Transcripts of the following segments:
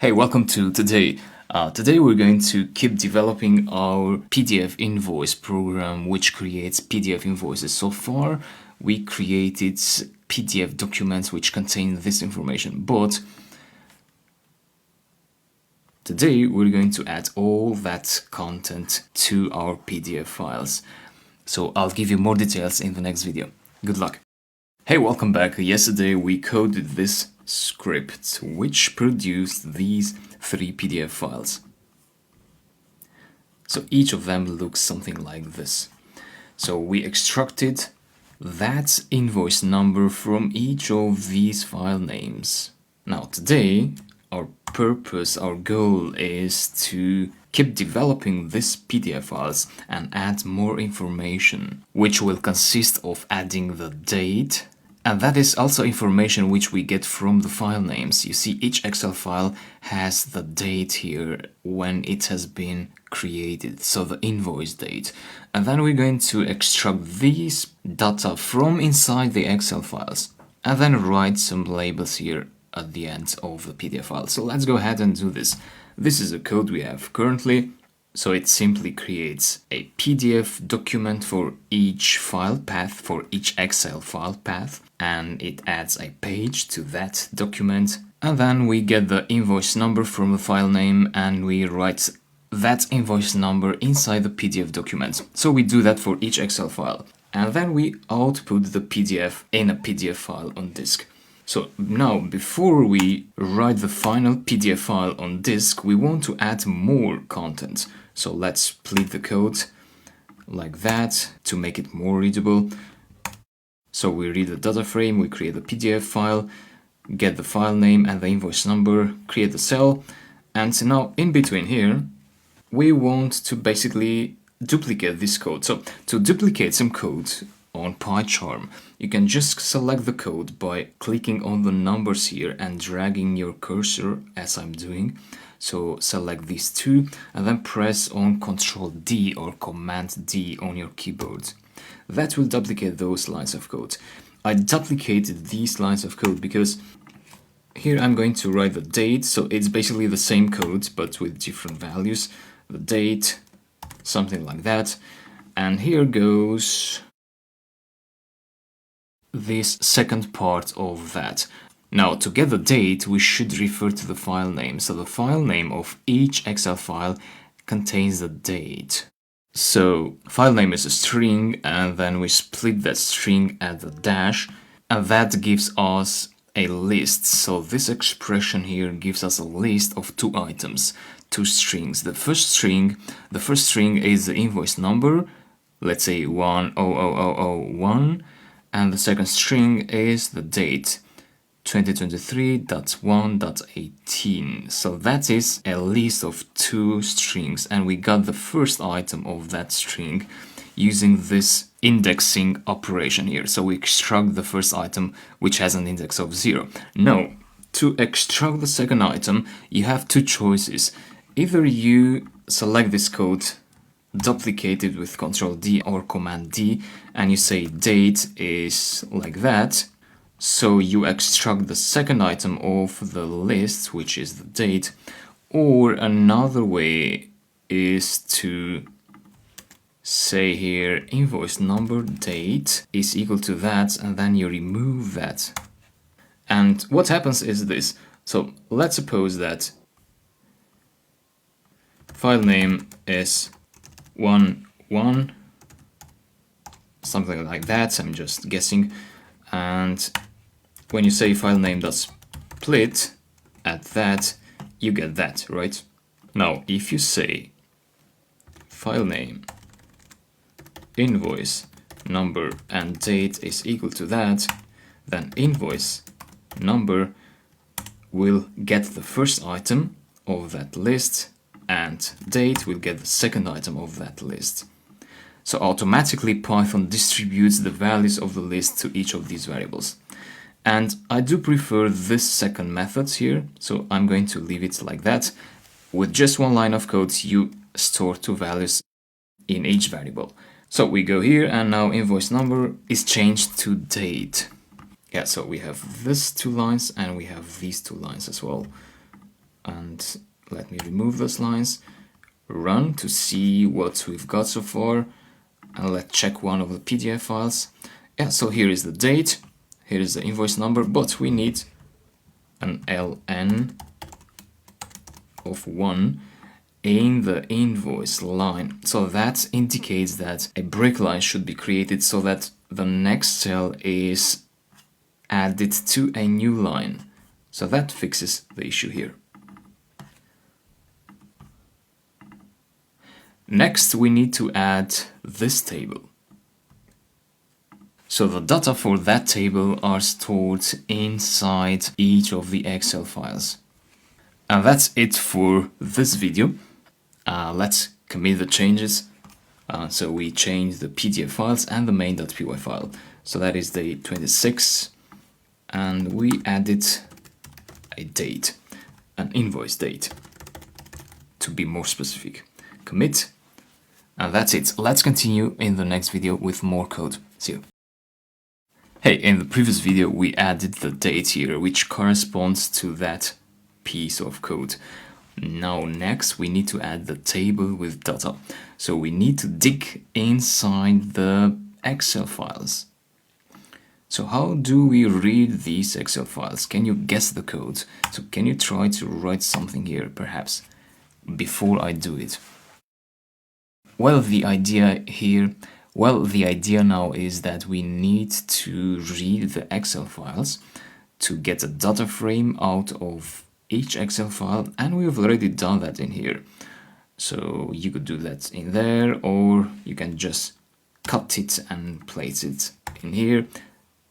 Hey, welcome to today. Today we're going to keep developing our PDF invoice program which creates PDF invoices. So far we created PDF documents which contain this information, but today we're going to add all that content to our PDF files. So I'll give you more details in the next video. Good luck. Hey, welcome back. Yesterday we coded this script which produced these 3 PDF files. So each of them looks something like this. So we extracted that invoice number from each of these file names. Now today our purpose, our goal is to keep developing these PDF files and add more information, which will consist of adding the date. And that is also information which we get from the file names. You see, each Excel file has the date here when it has been created, so the invoice date. And then we're going to extract these data from inside the Excel files and then write some labels here at the end of the PDF file. So let's go ahead and do this. This is the code we have currently. So it simply creates a PDF document for each file path, for each Excel file path, and it adds a page to that document. And then we get the invoice number from the file name and we write that invoice number inside the PDF document. So we do that for each Excel file. And then we output the PDF in a PDF file on disk. So now, before we write the final PDF file on disk, we want to add more content. So let's split the code like that to make it more readable. So we read the data frame, we create the PDF file, get the file name and the invoice number, create the cell, and now in between here, we want to basically duplicate this code. So to duplicate some code on PyCharm, you can just select the code by clicking on the numbers here and dragging your cursor as I'm doing. So select these two and then press on Ctrl D or Command D on your keyboard. That will duplicate those lines of code. I duplicated these lines of code because here I'm going to write the date, so it's basically the same code but with different values. The date, something like that. And here goes this second part of that. Now, to get the date, we should refer to the file name. So the file name of each Excel file contains the date. So file name is a string, and then we split that string at the dash, and that gives us a list. So this expression here gives us a list of 2 items, 2 strings. The first string is the invoice number, let's say 10001, and the second string is the date, 2023.1.18. So that is a list of 2 strings, and we got the first item of that string using this indexing operation here. So we extract the first item which has an index of 0. Now, to extract the second item, you have 2 choices. Either you select this code, duplicate it with Ctrl D or Command D, and you say date is like that. So you extract the second item of the list, which is the date. Or another way is to say here invoice number date is equal to that, and then you remove that. And what happens is this. So let's suppose that file name is 1, something like that, I'm just guessing. And when you say file name.split at that, you get that, right? Now, if you say file name invoice number and date is equal to that, then invoice number will get the first item of that list and date will get the second item of that list. So automatically Python distributes the values of the list to each of these variables. And I do prefer this second method here, so I'm going to leave it like that. With just 1 line of code, you store 2 values in each variable. So we go here and now invoice number is changed to date. Yeah, so we have these 2 lines and we have these 2 lines as well. And and let me remove those lines, run to see what we've got so far, and let's check one of the PDF files. Yeah, so here is the date, here is the invoice number, but we need an ln of 1 in the invoice line. So that indicates that a break line should be created so that the next cell is added to a new line. So that fixes the issue here. Next, we need to add this table. So the data for that table are stored inside each of the Excel files. And that's it for this video. Let's commit the changes. So we change the PDF files and the main.py file. So that is the 26th, and we added a date, an invoice date, to be more specific. Commit, and that's it. Let's continue in the next video with more code. See you. Hey, in the previous video we added the date here, which corresponds to that piece of code. Now next we need to add the table with data. So we need to dig inside the Excel files. So how do we read these Excel files? Can you guess the code? So can you try to write something here, perhaps, before I do it? Well, the idea now is that we need to read the Excel files to get a data frame out of each Excel file, and we've already done that in here. So you could do that in there, or you can just cut it and place it in here.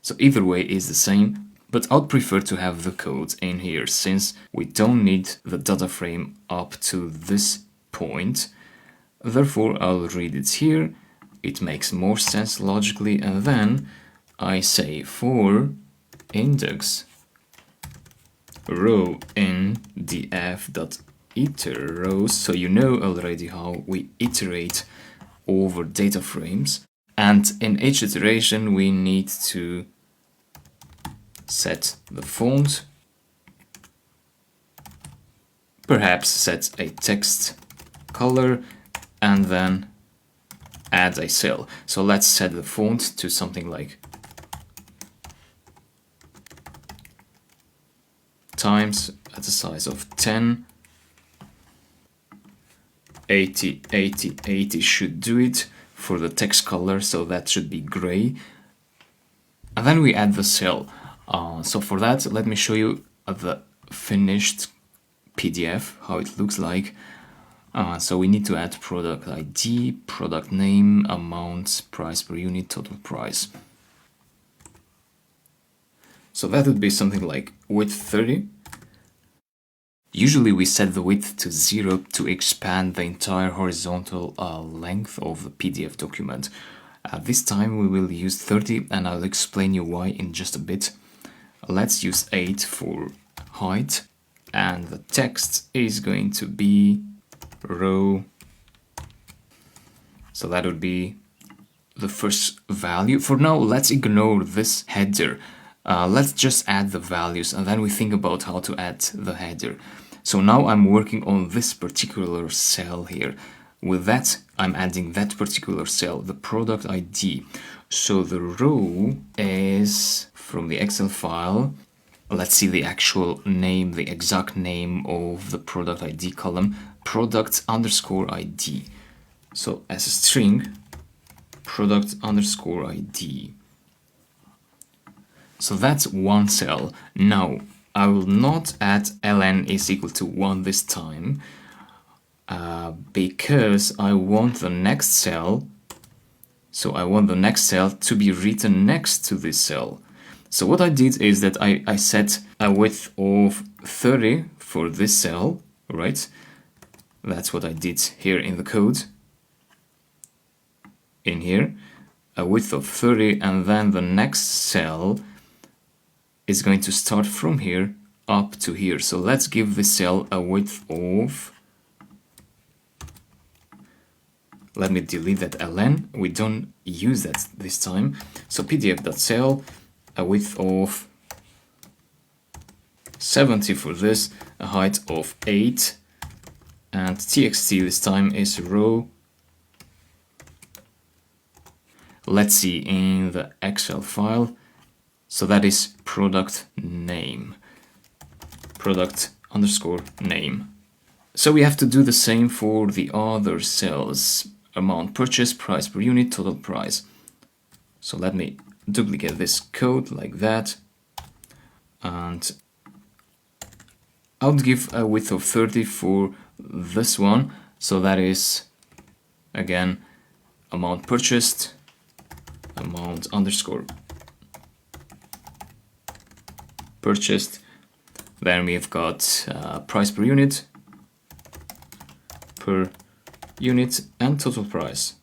So either way is the same, but I'd prefer to have the code in here since we don't need the data frame up to this point. Therefore, I'll read it here. It makes more sense logically, and then I say for index row in df.iter rows, so you know already how we iterate over data frames. And in each iteration we need to set the font, perhaps set a text color, and then add a cell. So let's set the font to something like Times at the size of 10. 80, 80, 80 should do it for the text color, so that should be gray. And then we add the cell. So for that, let me show you the finished PDF, how it looks like. So we need to add product ID, product name, amount, price per unit, total price. So that would be something like width 30. Usually we set the width to 0 to expand the entire horizontal length of the PDF document. This time we will use 30, and I'll explain you why in just a bit. Let's use 8 for height, and the text is going to be row. So that would be the first value. For now, let's ignore this header. Let's just add the values, and then we think about how to add the header. So now I'm working on this particular cell here. With that, I'm adding that particular cell, the product ID. So the row is from the Excel file. Let's see the actual name, the exact name of the product ID column, product underscore ID. So as a string, product underscore ID. So that's one cell. Now, I will not add ln is equal to 1 this time, because I want the next cell. So I want the next cell to be written next to this cell. So what I did is that I set a width of 30 for this cell, right? That's what I did here in the code. In here, a width of 30, and then the next cell is going to start from here up to here. So let's give this cell a width of, let me delete that ln, we don't use that this time. So pdf.cell, a width of 70 for this, a height of 8, and txt this time is row. Let's see in the Excel file. So that is product name, product underscore name. So we have to do the same for the other cells, amount purchased, price per unit, total price. So let me duplicate this code like that, and I would give a width of 30 for this one. So that is, again, amount purchased, amount underscore purchased. Then we've got price per unit, and total price.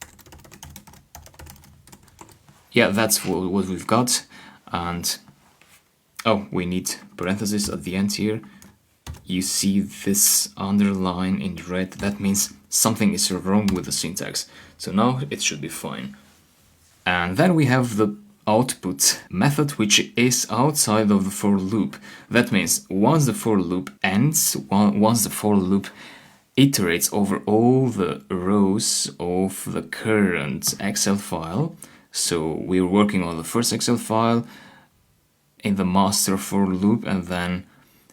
Yeah, that's what we've got. And oh, we need parentheses at the end here. You see this underline in red, that means something is wrong with the syntax. So now it should be fine. And then we have the output method, which is outside of the for loop. That means once the for loop ends, once the for loop iterates over all the rows of the current Excel file, so we're working on the first Excel file in the master for loop, and then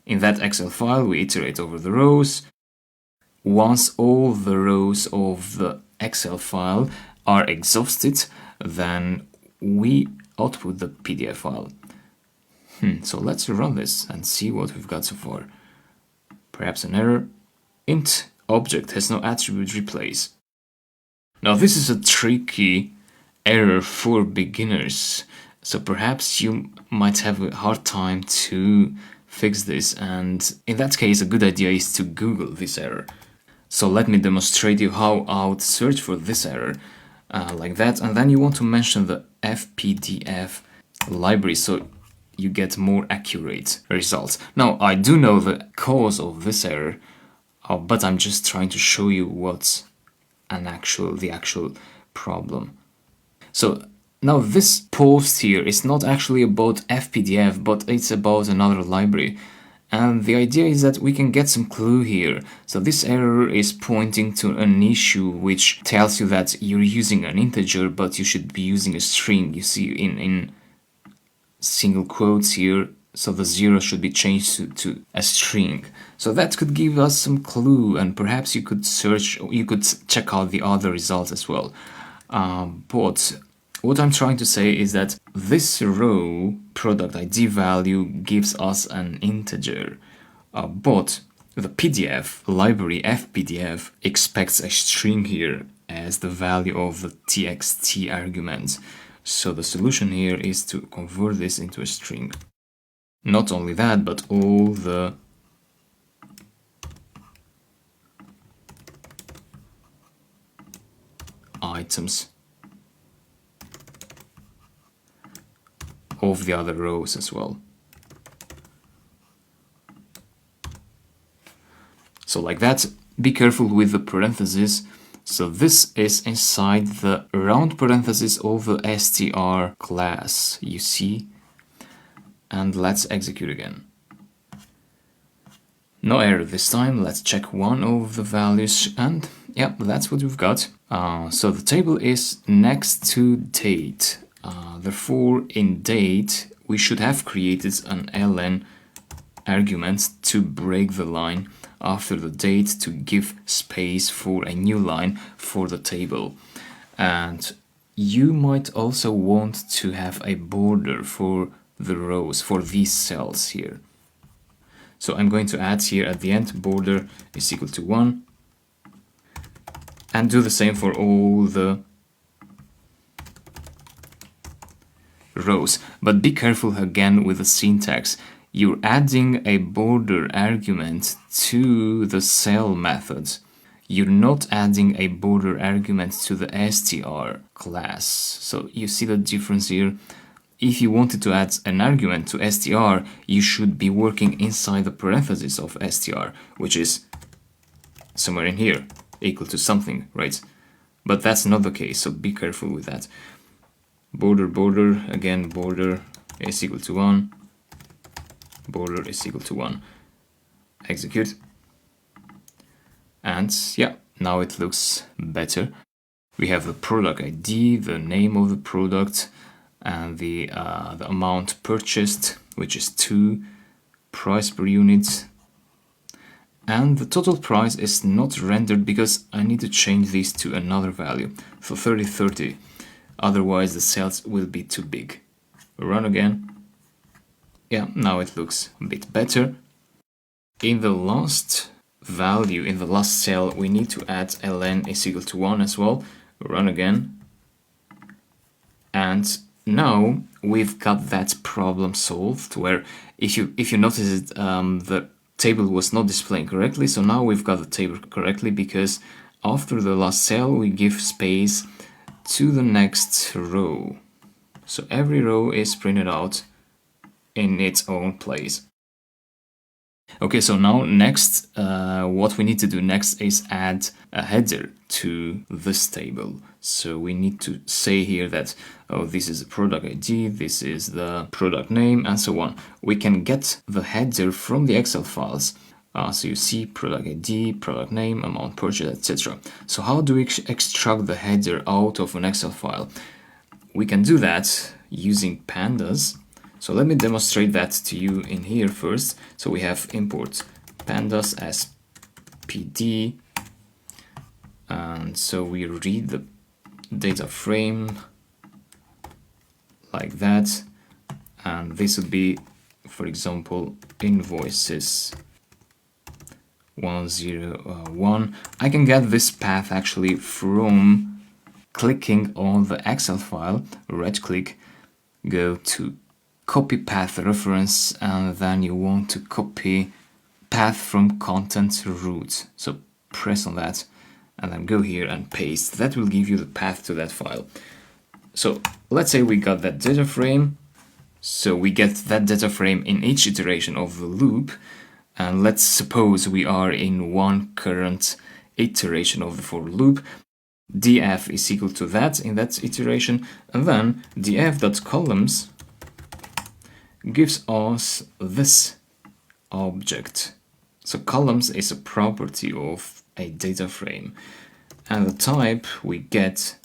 in that Excel file we iterate over the rows. Once all the rows of the Excel file are exhausted, then we output the PDF file. So let's run this and see what we've got so far. Perhaps an error. Int object has no attribute replace. Now this is a tricky error for beginners, so perhaps you might have a hard time to fix this, and in that case a good idea is to Google this error. So let me demonstrate you how I would search for this error, like that, and then you want to mention the FPDF library so you get more accurate results. Now I do know the cause of this error, but I'm just trying to show you what's the actual problem. So now this post here is not actually about FPDF, but it's about another library. And the idea is that we can get some clue here. So this error is pointing to an issue which tells you that you're using an integer, but you should be using a string. You see in single quotes here, so the 0 should be changed to a string. So that could give us some clue, and perhaps you could check out the other results as well. But what I'm trying to say is that this row product ID value gives us an integer, but the PDF library FPDF expects a string here as the value of the txt argument. So the solution here is to convert this into a string. Not only that, but all the items of the other rows as well. So like that. Be careful with the parentheses. So this is inside the round parentheses of the str class, you see. And let's execute again. No error this time. Let's check one of the values, and yeah, that's what we've got. So the table is next to date. Therefore, in date, we should have created an ln argument to break the line after the date to give space for a new line for the table. And you might also want to have a border for the rows, for these cells here. So I'm going to add here at the end border is equal to 1, and do the same for all the rows. But be careful again with the syntax. You're adding a border argument to the cell method. You're not adding a border argument to the str class. So you see the difference here. If you wanted to add an argument to str, you should be working inside the parentheses of str, which is somewhere in here, equal to something, right? But that's not the case, so be careful with that. Border, again, border is equal to 1. border is equal to 1. Execute. And yeah, now it looks better. We have the product ID, the name of the product, and the amount purchased, which is 2, price per unit. And the total price is not rendered because I need to change these to another value, for 3030. Otherwise the cells will be too big. Run again. Yeah, now it looks a bit better. In the last value, in the last cell, we need to add ln is equal to 1 as well. Run again. And now we've got that problem solved, where if you notice it, the table was not displaying correctly. So now we've got the table correctly, because after the last cell we give space to the next row. So every row is printed out in its own place. Okay, so now next, what we need to do next is add a header to this table. So we need to say here that, oh, this is the product ID, this is the product name, and so on. We can get the header from the Excel files. So you see product ID, product name, amount purchased, etc. So how do we extract the header out of an Excel file? We can do that using pandas. So let me demonstrate that to you in here first. So we have import pandas as PD, and so we read the data frame like that, and this would be, for example, invoices 101. I can get this path actually from clicking on the Excel file, right click, go to copy path reference, and then you want to copy path from content root. So press on that and then go here and paste. That will give you the path to that file. So let's say we got that data frame. So we get that data frame in each iteration of the loop. And let's suppose we are in one current iteration of the for loop. df is equal to that in that iteration, and then df.columns gives us this object. So columns is a property of a data frame, and the type we get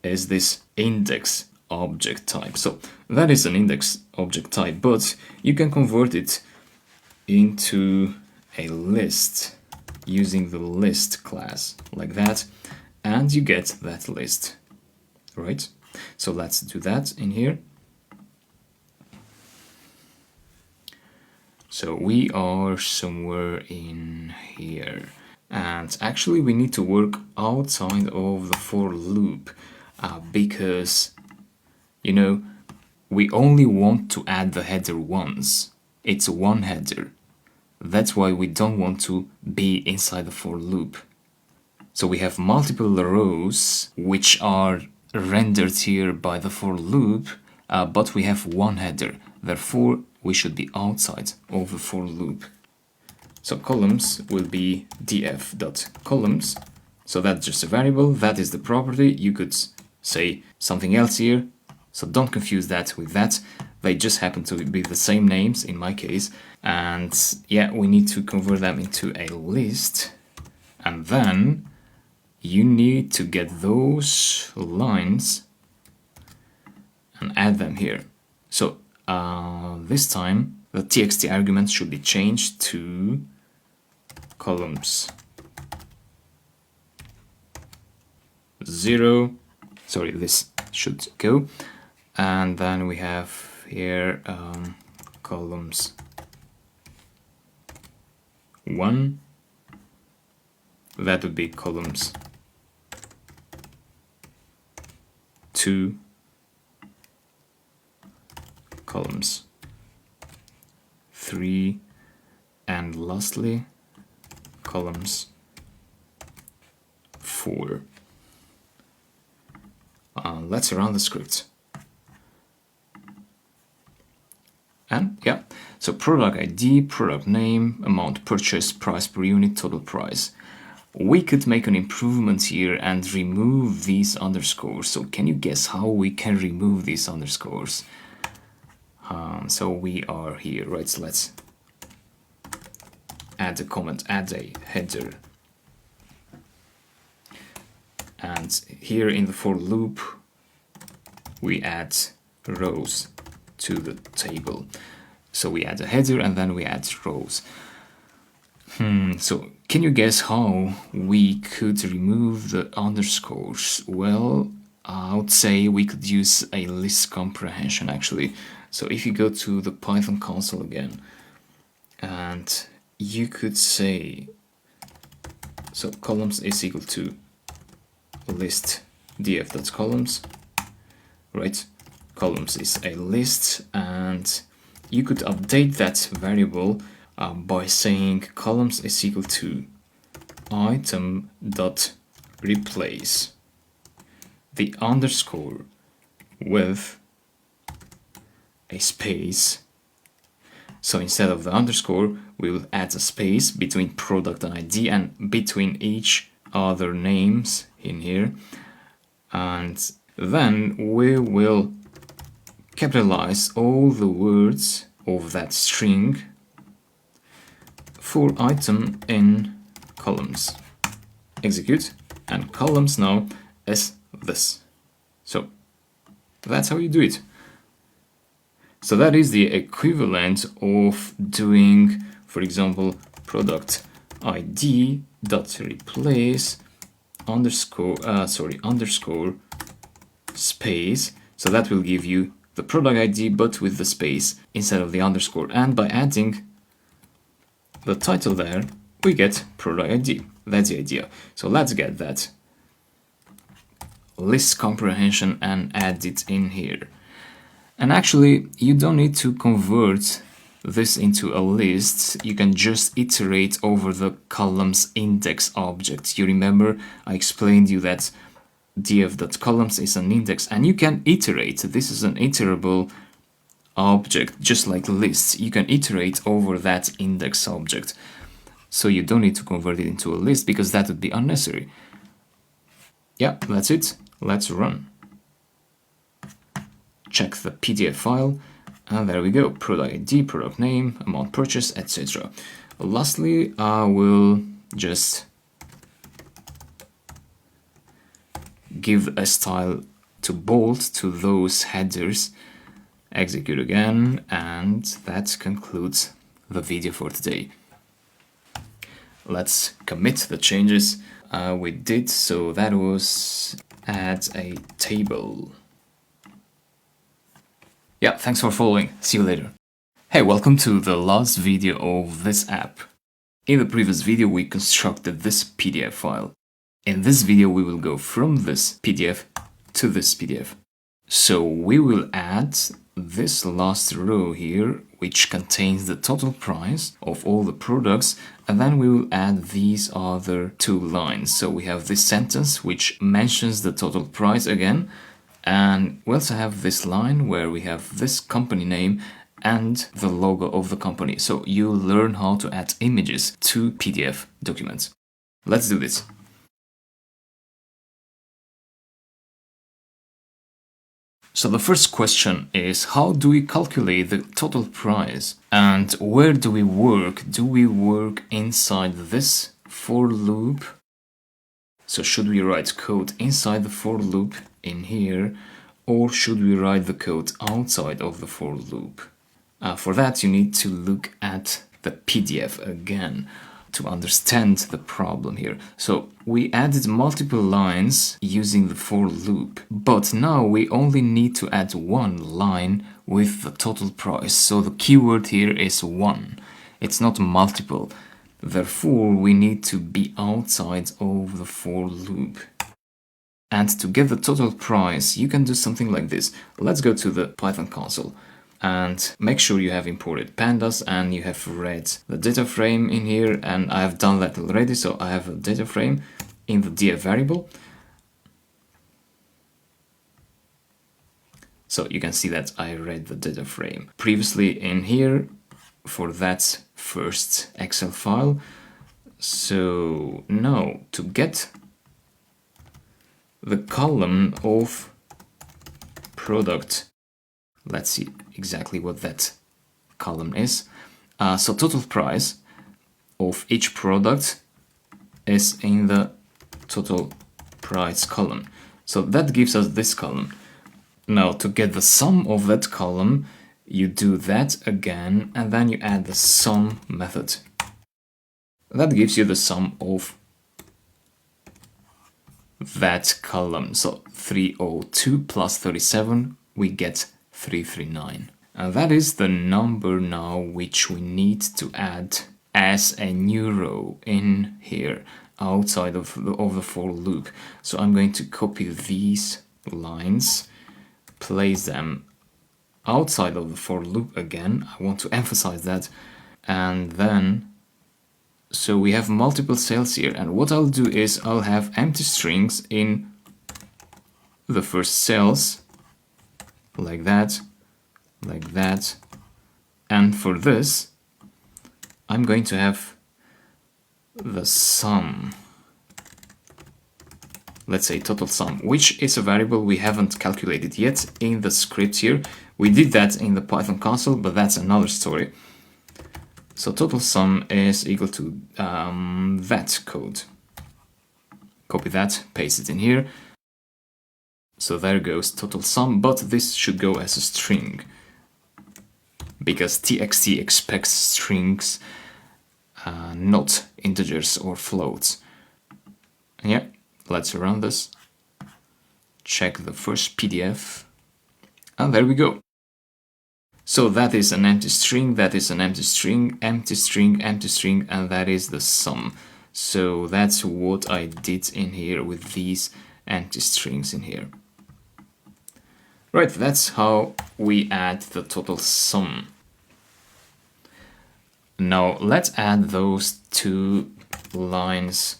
is this index object type. So that is an index object type, but you can convert it into a list using the list class like that, and you get that list, right? So let's do that in here. So we are somewhere in here, and actually we need to work outside of the for loop, because, you know, we only want to add the header once. It's one header. That's why we don't want to be inside the for loop. So we have multiple rows which are rendered here by the for loop, but we have one header. Therefore, we should be outside of the for loop. So columns will be df.columns. So that's just a variable. That is the property. You could say something else here. So don't confuse that with that. They just happen to be the same names in my case. And yeah, we need to convert them into a list. And then you need to get those lines and add them here. So this time the txt argument should be changed to columns 0. Sorry, this should go. And then we have here columns 1. That would be columns 2, columns 3, and lastly columns 4. Let's run the script. And yeah, so product ID, product name, amount purchased, price per unit, total price. We could make an improvement here and remove these underscores. So can you guess how we can remove these underscores? So we are here, right? So let's add a comment, add a header. And here in the for loop, we add rows to the table. So we add a header and then we add rows. So can you guess how we could remove the underscores? Well, I would say we could use a list comprehension actually. So if you go to the Python console again, and you could say, so columns is equal to list df.columns, right? Columns is a list, and you could update that variable by saying columns is equal to item dot replace the underscore with a space. So instead of the underscore, we will add a space between product and ID and between each other names in here. And then we will capitalize all the words of that string for item in columns. Execute, and columns now is this. So that's how you do it. So that is the equivalent of doing, for example, product ID dot replace underscore space. So that will give you the product ID but with the space instead of the underscore. And by adding the title there, we get product ID. That's the idea. So let's get that list comprehension and add it in here. And actually, you don't need to convert this into a list. You can just iterate over the columns index object. You remember I explained you that df.columns is an index, and you can iterate. This is an iterable object, just like lists. You can iterate over that index object. So you don't need to convert it into a list because that would be unnecessary. Yeah, that's it. Let's run. Check the PDF file, and there we go. Product ID, product name, amount purchased, etc. Lastly, I will just give a style to bold to those headers. Execute again, and that concludes the video for today. Let's commit the changes we did. So that was add a table. Yeah, thanks for following. See you later. Hey, welcome to the last video of this app. In the previous video, we constructed this PDF file. In this video, we will go from this PDF to this PDF. So we will add this last row here, which contains the total price of all the products, and then we will add these other two lines. So we have this sentence, which mentions the total price again, and we also have this line where we have this company name and the logo of the company. So you learn how to add images to PDF documents. Let's do this. So the first question is, how do we calculate the total price? And where do we work? Do we work inside this for loop? So should we write code inside the for loop in here, or should we write the code outside of the for loop? For that, you need to look at the PDF again to understand the problem here. So we added multiple lines using the for loop, but now we only need to add one line with the total price. So the keyword here is one. It's not multiple. Therefore, we need to be outside of the for loop. And to get the total price, you can do something like this. Let's go to the Python console and make sure you have imported pandas and you have read the data frame in here, and I have done that already. So I have a data frame in the df variable. So you can see that I read the data frame previously in here for that first Excel file. So now to get the column of product Let's see exactly what that column is. So total price of each product is in the total price column. So that gives us this column. Now to get the sum of that column, you do that again and then you add the sum method. That gives you the sum of that column. So 302 plus 37, we get 339. And that is the number now which we need to add as a new row in here outside of the for loop. So I'm going to copy these lines, place them outside of the for loop again. I want to emphasize that. And then, so we have multiple cells here. And what I'll do is I'll have empty strings in the first cells, like that, like that. And for this, I'm going to have the sum. Let's say total sum, which is a variable we haven't calculated yet in the script here. We did that in the Python console, but that's another story. So total sum is equal to that code. Copy that, paste it in here. So there goes total sum, but this should go as a string, because txt expects strings, not integers or floats. Yeah, let's run this. Check the first PDF, and there we go. So that is an empty string, that is an empty string, empty string, empty string, and that is the sum. So that's what I did in here with these empty strings in here. Right, that's how we add the total sum. Now let's add those two lines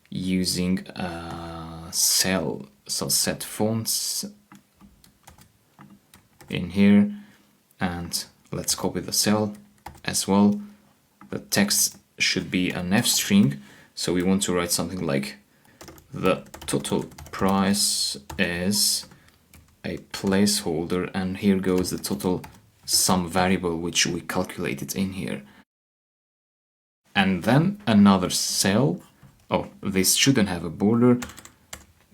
using a cell. So set fonts in here, and let's copy the cell as well. The text should be an F string, so we want to write something like the total price is a placeholder, and here goes the total sum variable which we calculated in here. And then another cell. Oh, this shouldn't have a border,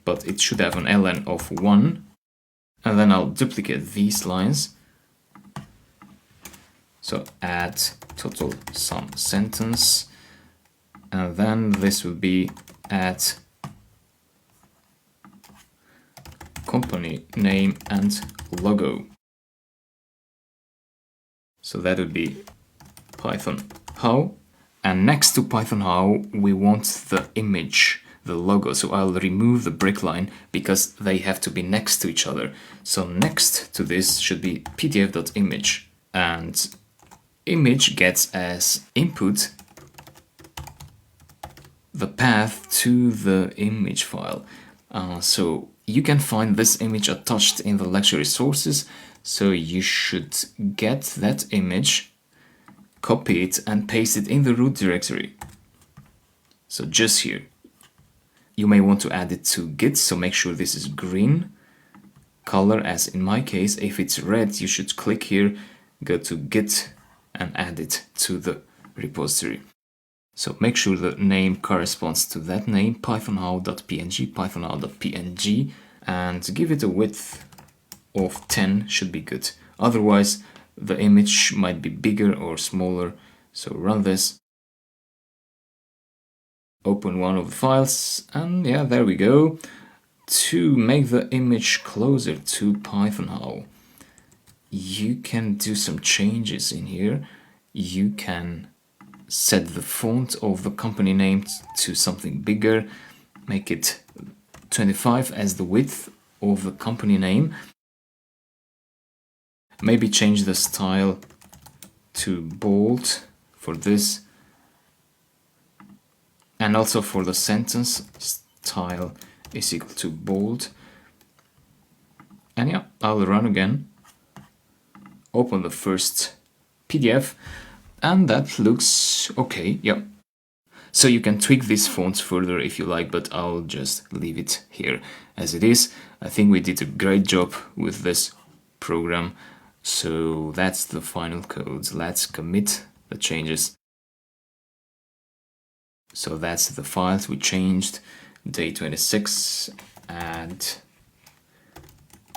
but it should have an ln of 1. And then I'll duplicate these lines. So add total sum sentence, and then this will be add company name and logo. So that would be Python how, and next to Python how we want the image, the logo. So I'll remove the break line because they have to be next to each other. So next to this should be pdf.image, and image gets as input the path to the image file. So you can find this image attached in the lecture resources, so you should get that image, copy it and paste it in the root directory. So just here. You may want to add it to Git, so make sure this is green color, as in my case. If it's red, you should click here, go to Git and add it to the repository. So make sure the name corresponds to that name, pythonhow.png, pythonhow.png, and give it a width of 10 should be good. Otherwise, the image might be bigger or smaller. So run this. Open one of the files, and yeah, there we go. To make the image closer to pythonhow, you can do some changes in here. You can set the font of the company name to something bigger, make it 25 as the width of the company name. Maybe change the style to bold for this, and also for the sentence, style is equal to bold. And yeah, I'll run again, open the first PDF, and that looks okay. Yeah, so you can tweak these fonts further if you like, but I'll just leave it here as it is. I think we did a great job with this program. So that's the final code. Let's commit the changes. So that's the files we changed. Day 26, and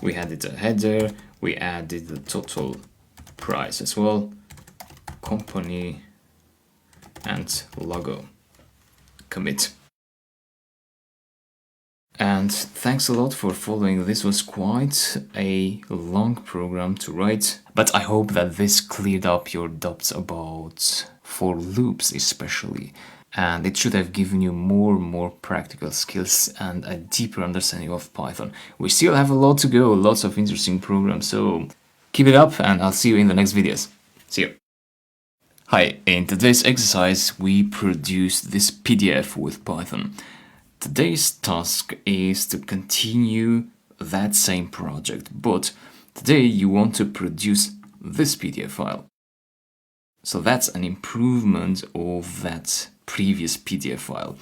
we added a header, we added the total price as well, company and logo. Commit. And thanks a lot for following. This was quite a long program to write, but I hope that this cleared up your doubts about for loops especially, and it should have given you more practical skills and a deeper understanding of Python. We still have a lot to go, lots of interesting programs, so keep it up and I'll see you in the next videos. See you. Hi, in today's exercise we produced this PDF with Python. Today's task is to continue that same project, but today you want to produce this PDF file. So that's an improvement of that previous PDF file.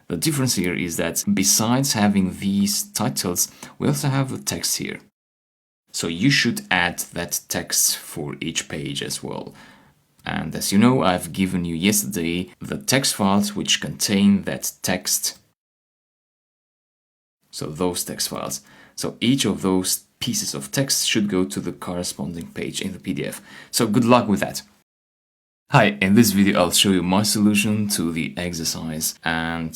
The difference here is that besides having these titles, we also have the text here. So you should add that text for each page as well. And as you know, I've given you yesterday the text files which contain that text. So those text files. So each of those pieces of text should go to the corresponding page in the PDF. So good luck with that. Hi, in this video I'll show you my solution to the exercise, and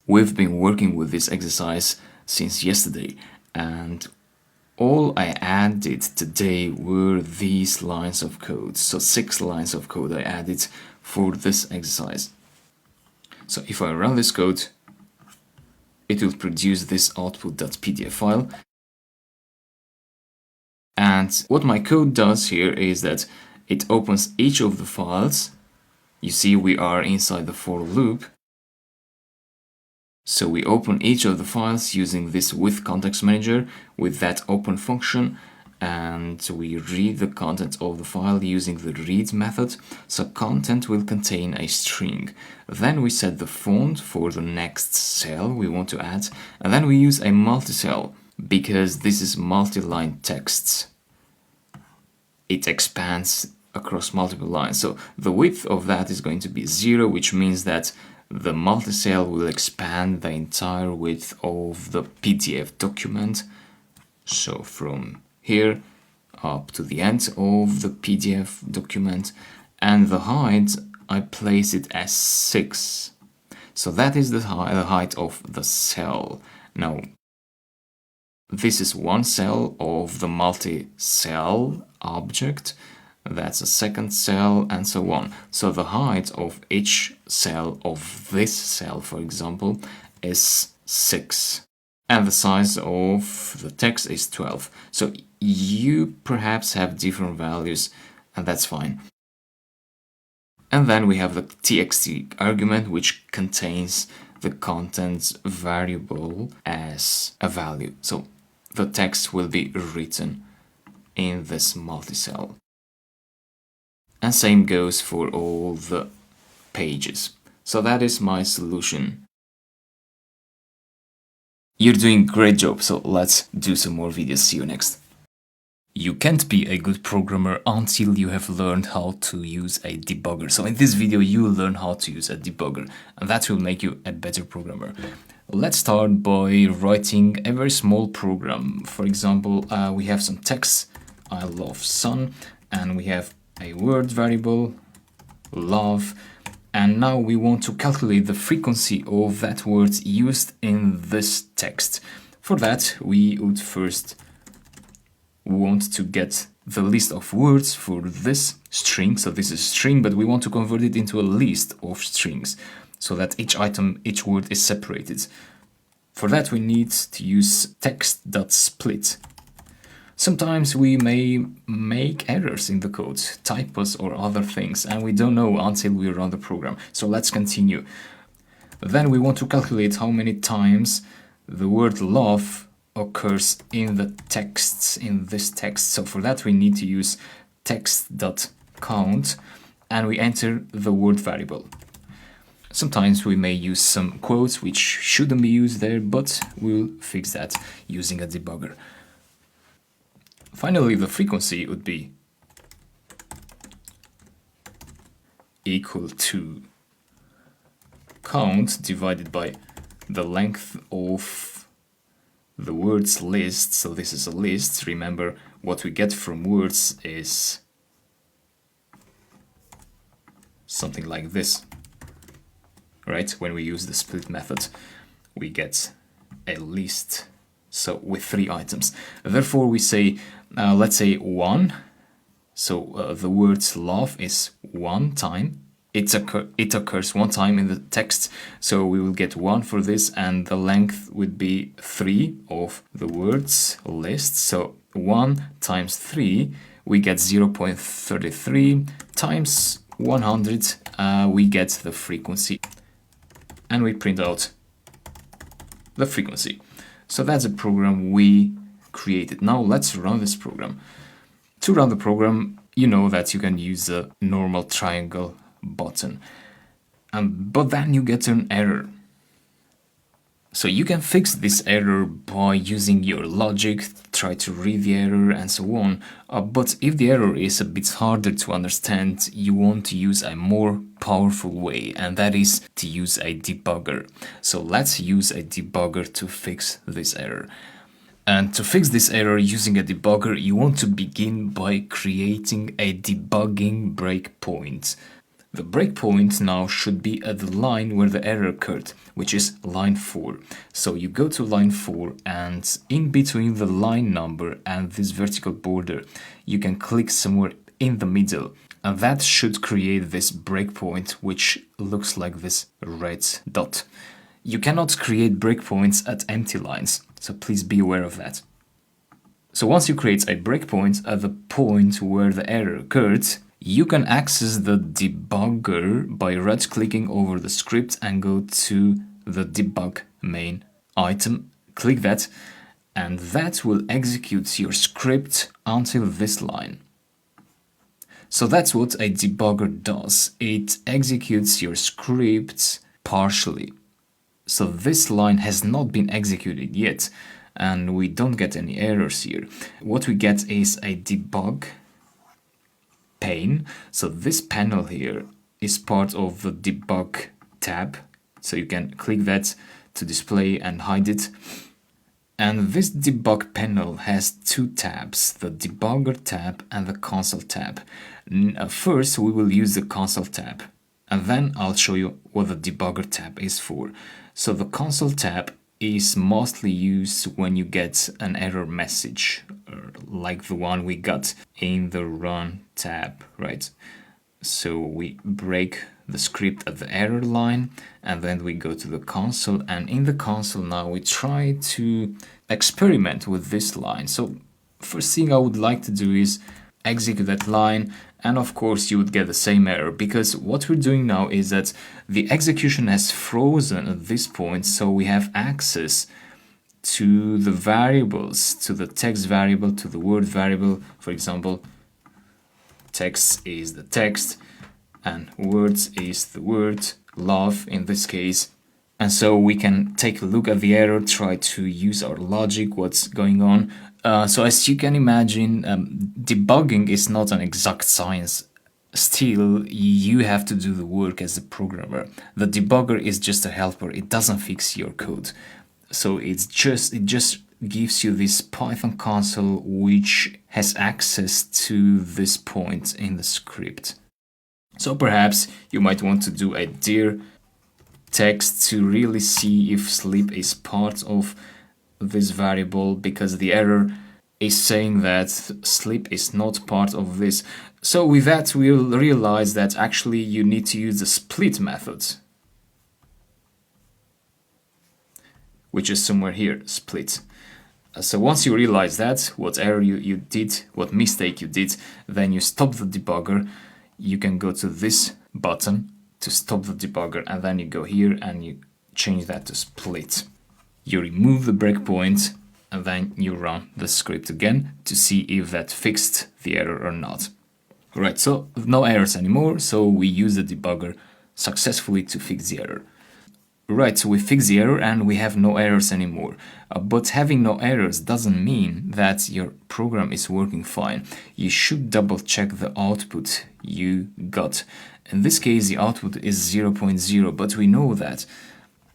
we've been working with this exercise since yesterday, and all I added today were these lines of code. So 6 lines of code I added for this exercise. So if I run this code, it will produce this output.pdf file. And what my code does here is that it opens each of the files. You see we are inside the for loop. So we open each of the files using this with context manager with that open function, and we read the content of the file using the read method. So content will contain a string. Then we set the font for the next cell we want to add, and then we use a multi-cell because this is multi-line text. It expands across multiple lines. So the width of that is going to be 0, which means that the multi-cell will expand the entire width of the PDF document. So from here up to the end of the PDF document, and the height I place it as 6. So that is the height of the cell. Now this is one cell of the multi-cell object, that's a second cell, and so on. So the height of each cell of this cell, for example, is 6. And the size of the text is 12. So you perhaps have different values, and that's fine. And then we have the txt argument, which contains the contents variable as a value. So the text will be written in this multi-cell. And same goes for all the pages. So that is my solution. You're doing a great job, so let's do some more videos. See you next. You can't be a good programmer until you have learned how to use a debugger. So in this video you will learn how to use a debugger, and that will make you a better programmer. Let's start by writing a very small program. For example, we have some text, I love sun, and we have a word variable, love, and now we want to calculate the frequency of that word used in this text. For that, we would first want to get the list of words for this string. So this is string, but we want to convert it into a list of strings so that each item, each word is separated. For that, we need to use text.split. Sometimes we may make errors in the code, typos or other things, and we don't know until we run the program. So let's continue. Then we want to calculate how many times the word love occurs in the text, in this text. So for that we need to use text.count, and we enter the word variable. Sometimes we may use some quotes which shouldn't be used there, but we'll fix that using a debugger. Finally, the frequency would be equal to count divided by the length of the words list. So this is a list. Remember, what we get from words is something like this, right? When we use the split method, we get a list, so with 3 items. Therefore, we say, let's say 1. So the words love is 1 time. It occurs 1 time in the text, so we will get 1 for this, and the length would be 3 of the words list. So 1 times 3, we get 0.33 times 100, we get the frequency, and we print out the frequency. So that's a program we created. Now let's run this program. To run the program, you know that you can use the normal triangle button, but then you get an error. So you can fix this error by using your logic, try to read the error and so on. But if the error is a bit harder to understand, you want to use a more powerful way, and that is to use a debugger. So let's use a debugger to fix this error. And to fix this error using a debugger, you want to begin by creating a debugging breakpoint. The breakpoint now should be at the line where the error occurred, which is line 4. So you go to line 4, and in between the line number and this vertical border, you can click somewhere in the middle. And that should create this breakpoint, which looks like this red dot. You cannot create breakpoints at empty lines, so please be aware of that. So once you create a breakpoint at the point where the error occurred, you can access the debugger by right-clicking over the script and go to the debug main item. Click that, and that will execute your script until this line. So that's what a debugger does. It executes your script partially. So this line has not been executed yet, and we don't get any errors here. What we get is a debug pane. So this panel here is part of the debug tab. So you can click that to display and hide it. And this debug panel has 2 tabs, the debugger tab and the console tab. First, we will use the console tab, and then I'll show you what the debugger tab is for. So the console tab is mostly used when you get an error message, like the one we got in the run tab, right? So we break the script at the error line, and then we go to the console, and in the console now we try to experiment with this line. So first thing I would like to do is execute that line, and of course you would get the same error, because what we're doing now is that the execution has frozen at this point, so we have access to the variables, to the text variable, to the word variable. For example, text is the text and words is the word, love in this case. And so we can take a look at the error, try to use our logic, what's going on. So as you can imagine, debugging is not an exact science. Still, you have to do the work as a programmer. The debugger is just a helper, it doesn't fix your code. So it just gives you this Python console which has access to this point in the script. So perhaps you might want to do a dir text to really see if sleep is part of this variable, because the error is saying that sleep is not part of this. So with that, we'll realize that actually you need to use the split method, which is somewhere here, split. So once you realize that, what error you did, what mistake you did, then you stop the debugger. You can go to this button to stop the debugger, and then you go here and you change that to split. You remove the breakpoint, and then you run the script again to see if that fixed the error or not. Right, so no errors anymore, so we use the debugger successfully to fix the error. Right, so we fix the error and we have no errors anymore. But having no errors doesn't mean that your program is working fine. You should double check the output you got. In this case, the output is 0.0, but we know that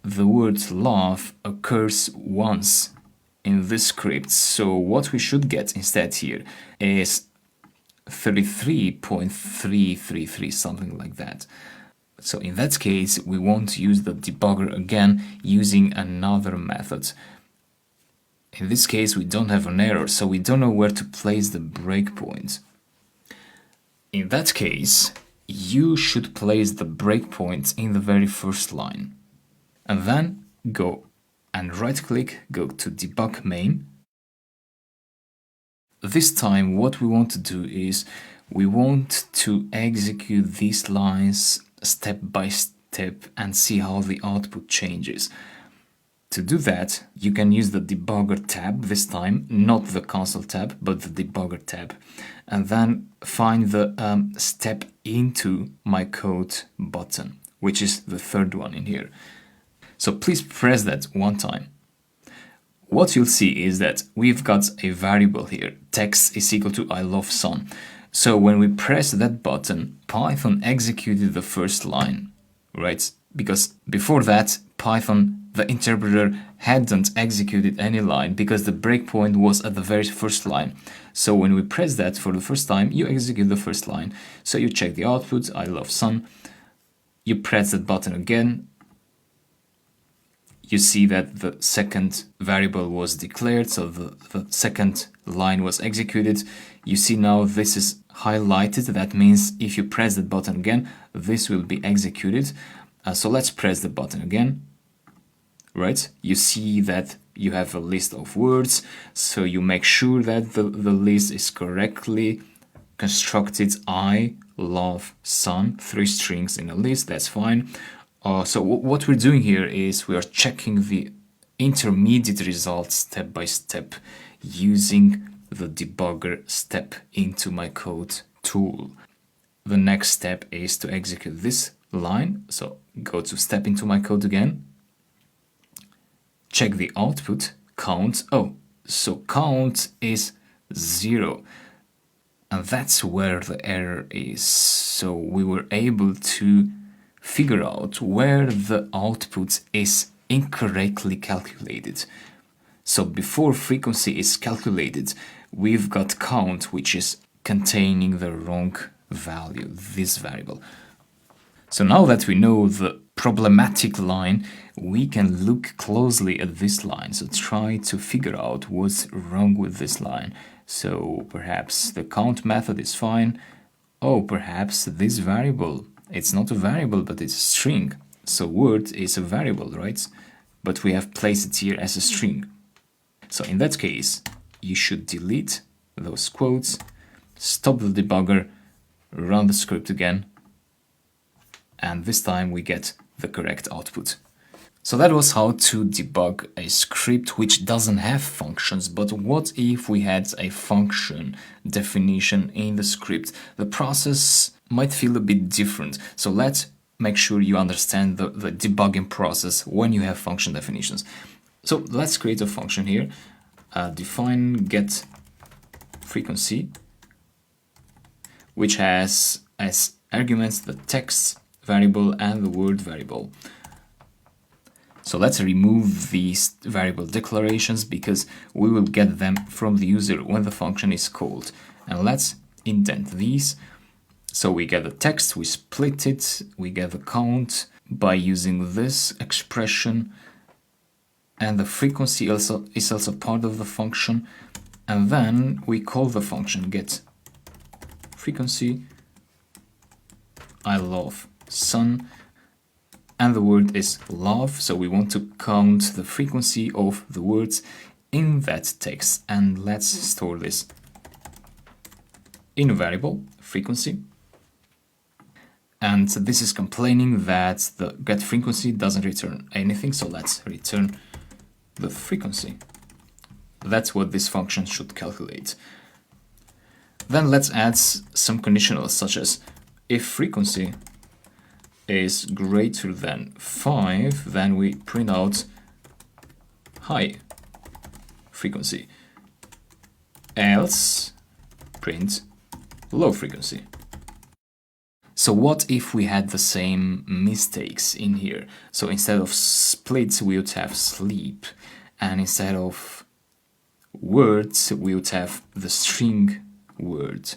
the word love occurs once in this script. So what we should get instead here is 33.333, something like that. So in that case, we won't use the debugger again using another method. In this case, we don't have an error, so we don't know where to place the breakpoint. In that case, you should place the breakpoint in the very first line. And then go and right-click, go to Debug Main. This time, what we want to do is we want to execute these lines step by step and see how the output changes. To do that, you can use the debugger tab this time, not the console tab, but the debugger tab. And then find the step into my code button, which is the third one in here. So please press that one time. What you'll see is that we've got a variable here, text is equal to I love sun. So when we press that button, Python executed the first line, right? Because before that, Python, the interpreter, hadn't executed any line because the breakpoint was at the very first line. So when we press that for the first time, you execute the first line. So you check the output, I love sun. You press that button again. You see that the second variable was declared, so the second line was executed. You see now this is highlighted. That means if you press that button again, this will be executed. So let's press the button again. Right? You see that you have a list of words, so you make sure that the list is correctly constructed. I love sun, 3 strings in a list, that's fine. So what we're doing here is we are checking the intermediate results step by step using the debugger step into my code tool. The next step is to execute this line. So go to step into my code again. Check the output, count. Oh, so count is 0. And that's where the error is. So we were able to figure out where the output is incorrectly calculated. So before frequency is calculated, we've got count, which is containing the wrong value, this variable. So now that we know the problematic line, we can look closely at this line. So try to figure out what's wrong with this line. So perhaps the count method is fine. Oh, perhaps this variable, it's not a variable, but it's a string. So word is a variable, right? But we have placed it here as a string. So in that case, you should delete those quotes, stop the debugger, run the script again, and this time we get the correct output. So that was how to debug a script which doesn't have functions. But what if we had a function definition in the script? The process might feel a bit different. So let's make sure you understand the debugging process when you have function definitions. So let's create a function here. Define get frequency, which has as arguments the text variable and the word variable. So let's remove these variable declarations because we will get them from the user when the function is called. And let's indent these. So we get the text, we split it, we get the count by using this expression, and the frequency also is also part of the function. And then we call the function get frequency, I love sun, and the word is love, so we want to count the frequency of the words in that text. And let's store this in a variable, frequency. And this is complaining that the get frequency doesn't return anything, so let's return the frequency. That's what this function should calculate. Then let's add some conditionals, such as if frequency is greater than 5, then we print out high frequency. Else, print low frequency. So what if we had the same mistakes in here? So instead of split, we would have sleep. And instead of words, we would have the string word.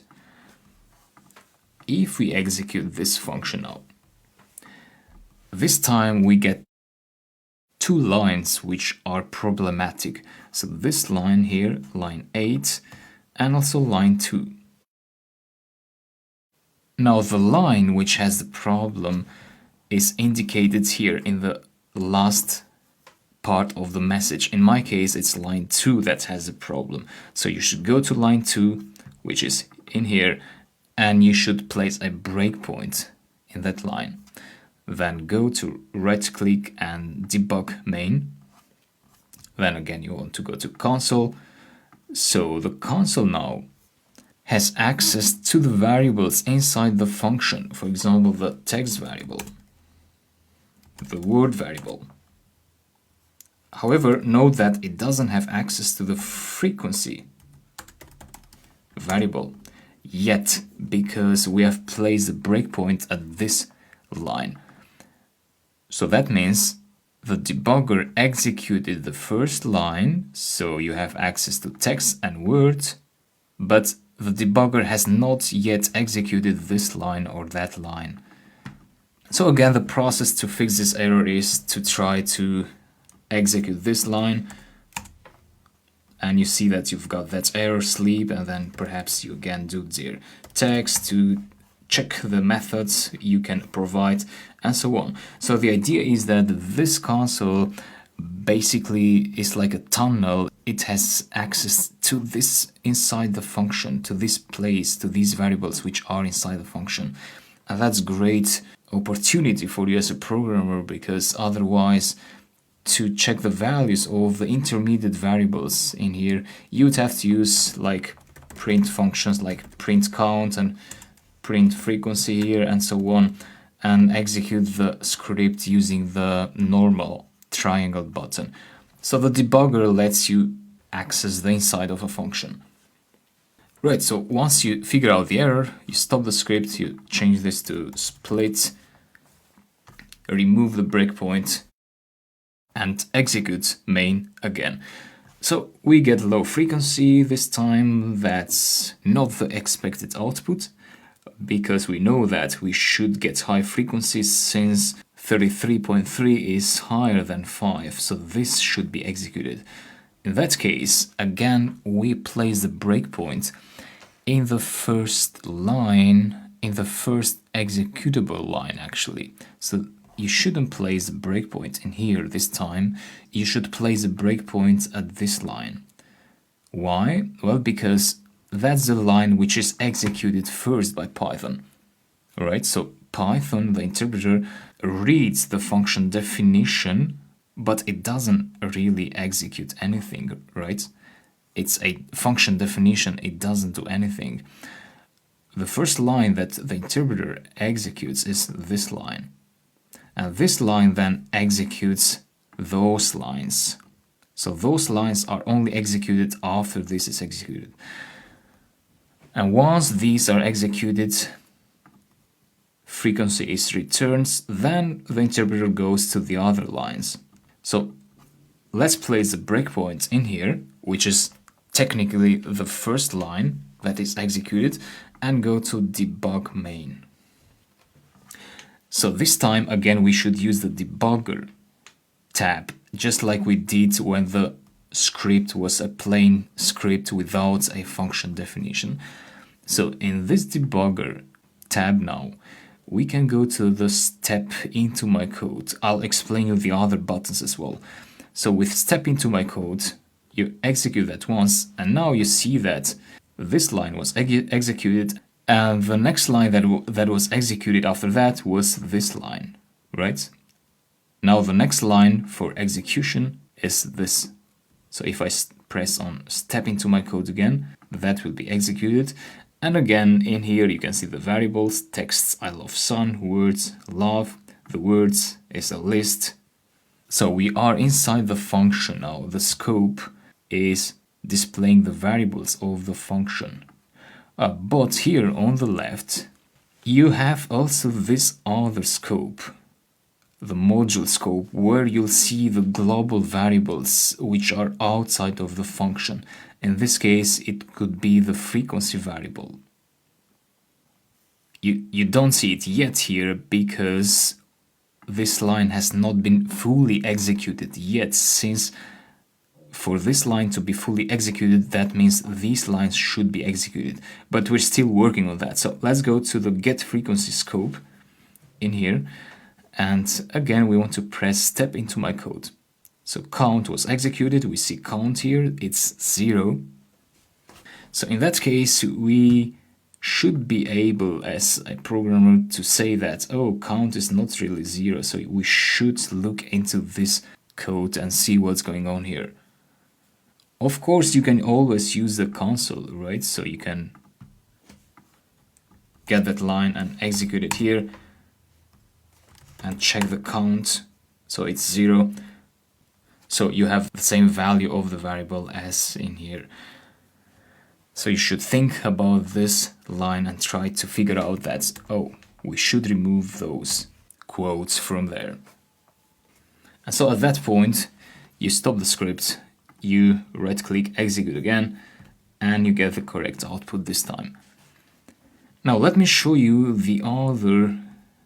If we execute this function now, this time we get two lines which are problematic. So this line here, line 8, and also line 2. Now the line which has the problem is indicated here in the last part of the message. In my case, it's line 2 that has a problem. So you should go to line 2, which is in here, and you should place a breakpoint in that line. Then go to right click and debug main. Then again you want to go to console. So the console now has access to the variables inside the function. For example, the text variable, the word variable. However, note that it doesn't have access to the frequency variable yet, because we have placed a breakpoint at this line. So that means the debugger executed the first line, so you have access to text and words, but the debugger has not yet executed this line or that line. So again, the process to fix this error is to try to execute this line, and you see that you've got that error sleep, and then perhaps you again do their text to check the methods you can provide, and so on. So the idea is that this console basically is like a tunnel. It has access to this inside the function, to this place, to these variables which are inside the function. And that's great opportunity for you as a programmer, because otherwise to check the values of the intermediate variables in here, you'd have to use like print functions like print count and print frequency here and so on, and execute the script using the normal triangle button. So the debugger lets you access the inside of a function. Right, so once you figure out the error, you stop the script, you change this to split, remove the breakpoint, and execute main again. So we get low frequency this time. That's not the expected output, because we know that we should get high frequencies since 33.3 is higher than 5, so this should be executed. In that case, again, we place the breakpoint in the first line, in the first executable line actually. So you shouldn't place a breakpoint in here this time, you should place a breakpoint at this line. Why? Well, because that's the line which is executed first by Python. Alright, so Python, the interpreter, reads the function definition, but it doesn't really execute anything, right? It's a function definition, it doesn't do anything. The first line that the interpreter executes is this line. And this line then executes those lines. So those lines are only executed after this is executed. And once these are executed, frequency is returned, then the interpreter goes to the other lines. So let's place the breakpoint in here, which is technically the first line that is executed, and go to debug main. So this time again we should use the debugger tab, just like we did when the script was a plain script without a function definition. So in this debugger tab now, we can go to the step into my code. I'll explain you the other buttons as well. So with step into my code, you execute that once, and now you see that this line was executed, and the next line that was executed after that was this line, right? Now the next line for execution is this. So if I press on step into my code again, that will be executed. And again, in here you can see the variables, texts, I love sun, words, love. The words is a list. So we are inside the function now. The scope is displaying the variables of the function. But here on the left, you have also this other scope, the module scope, where you'll see the global variables which are outside of the function. In this case, it could be the frequency variable. You don't see it yet here because this line has not been fully executed yet, since for this line to be fully executed, that means these lines should be executed. But we're still working on that. So let's go to the get frequency scope in here. And again, we want to press step into my code. So count was executed. We see count here. It's 0. So in that case, we should be able as a programmer to say that, oh, count is not really 0. So we should look into this code and see what's going on here. Of course, you can always use the console, right? So you can get that line and execute it here and check the count. So it's 0. So you have the same value of the variable as in here. So you should think about this line and try to figure out that, oh, we should remove those quotes from there. And so at that point, you stop the script, you right-click, execute again, and you get the correct output this time. Now let me show you the other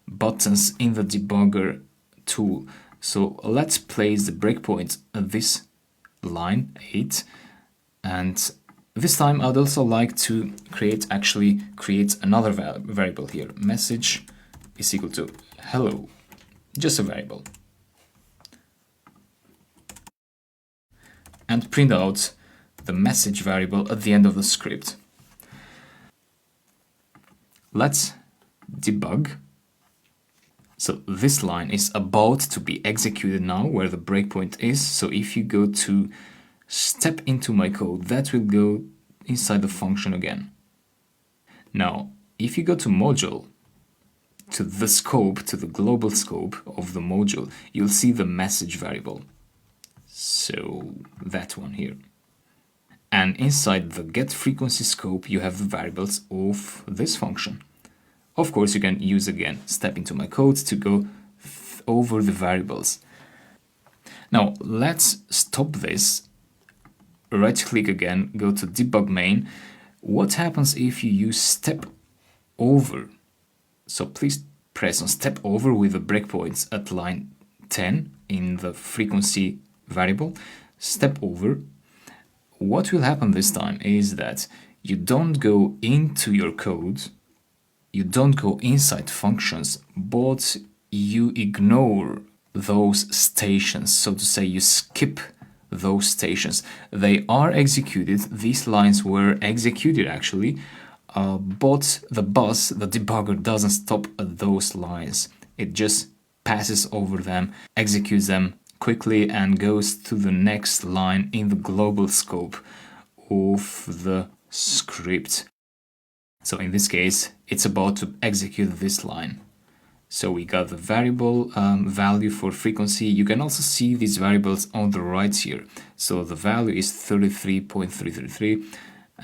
buttons in the debugger tool. So let's place the breakpoint at this line 8, and this time I'd also like to create another variable here. Message is equal to hello, just a variable. And print out the message variable at the end of the script. Let's debug. So this line is about to be executed now, where the breakpoint is. So if you go to step into my code, that will go inside the function again. Now, if you go to module, to the scope, to the global scope of the module, you'll see the message variable. So that one here. And inside the get frequency scope, you have the variables of this function. Of course, you can use again step into my code to go over the variables. Now let's stop this. Right click again, go to debug main. What happens if you use step over? So please press on step over with the breakpoints at line 10 in the frequency variable. Step over. What will happen this time is that you don't go into your code, you don't go inside functions, but you ignore those stations. So to say, you skip those stations. They are executed, these lines were executed actually, but the debugger doesn't stop at those lines. It just passes over them, executes them quickly, and goes to the next line in the global scope of the script. So in this case, it's about to execute this line. So we got the variable value for frequency. You can also see these variables on the right here. So the value is 33.333.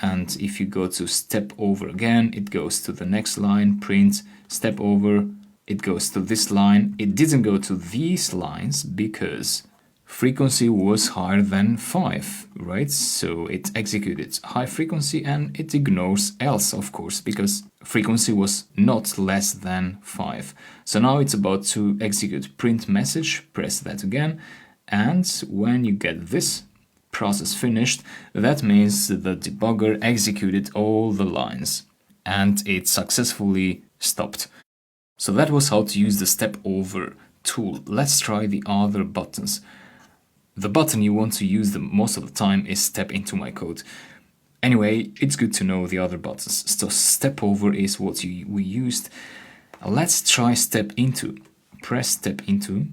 And if you go to step over again, it goes to the next line, print, step over, it goes to this line. It didn't go to these lines because frequency was higher than 5, right? So it executed high frequency and it ignores else, of course, because frequency was not less than 5. So now it's about to execute print message, press that again, and when you get this process finished, that means the debugger executed all the lines and it successfully stopped. So that was how to use the step over tool. Let's try the other buttons. The button you want to use the most of the time is step into my code. Anyway, it's good to know the other buttons. So step over is what we used. Let's try step into. Press step into.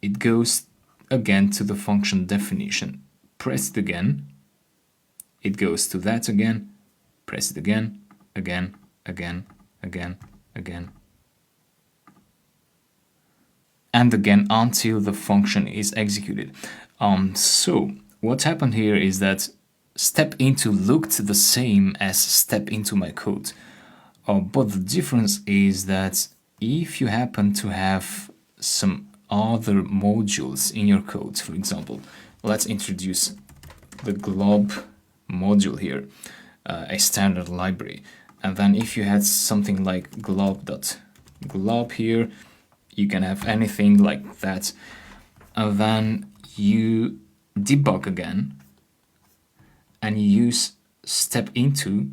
It goes again to the function definition. Press it again. It goes to that again. Press it again, again, again, again, again, and again until the function is executed. So what happened here is that step into looked the same as step into my code. But the difference is that if you happen to have some other modules in your code, for example, let's introduce the glob module here, a standard library. And then if you had something like glob.glob here, you can have anything like that. And then you debug again, and you use step into,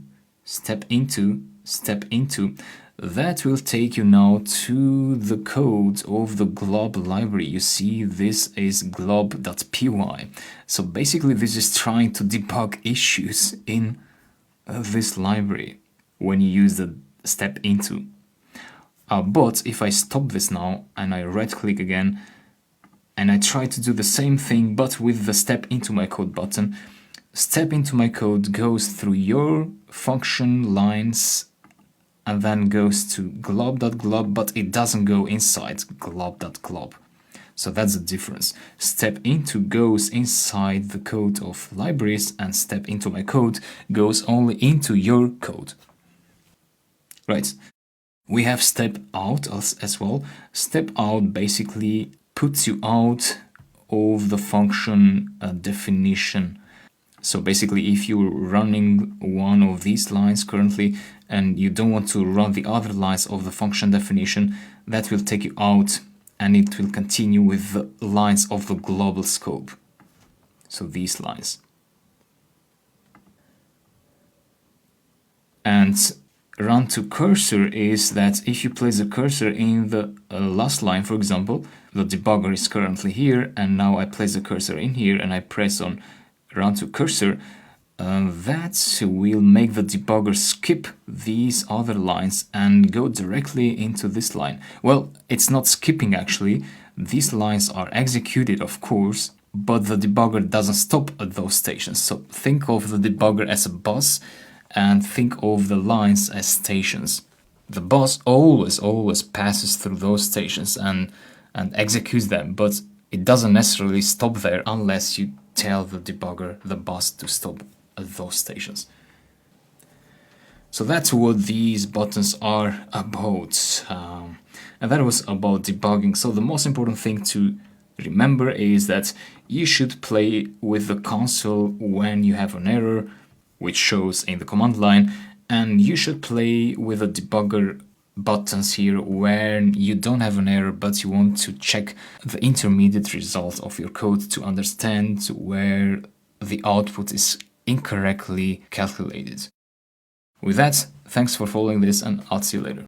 that will take you now to the code of the glob library. You see, this is glob.py. So basically this is trying to debug issues in this library when you use the step into. But if I stop this now and I right click again and I try to do the same thing but with the step into my code button, step into my code goes through your function lines and then goes to glob.glob, but it doesn't go inside glob.glob. So that's the difference. Step into goes inside the code of libraries, and step into my code goes only into your code. Right. We have step out as well. Step out basically puts you out of the function definition. So basically, if you're running one of these lines currently and you don't want to run the other lines of the function definition, that will take you out and it will continue with the lines of the global scope. So these lines. And run to cursor is that if you place the cursor in the last line, for example, the debugger is currently here, and now I place the cursor in here and I press on run to cursor, that will make the debugger skip these other lines and go directly into this line. Well, it's not skipping actually. These lines are executed, of course, but the debugger doesn't stop at those stations. So think of the debugger as a bus and think of the lines as stations. The bus always passes through those stations and executes them, but it doesn't necessarily stop there unless you tell the debugger, the bus, to stop at those stations. So that's what these buttons are about. And that was about debugging. So the most important thing to remember is that you should play with the console when you have an error, which shows in the command line, and you should play with the debugger buttons here when you don't have an error but you want to check the intermediate result of your code to understand where the output is incorrectly calculated. With that, thanks for following this and I'll see you later.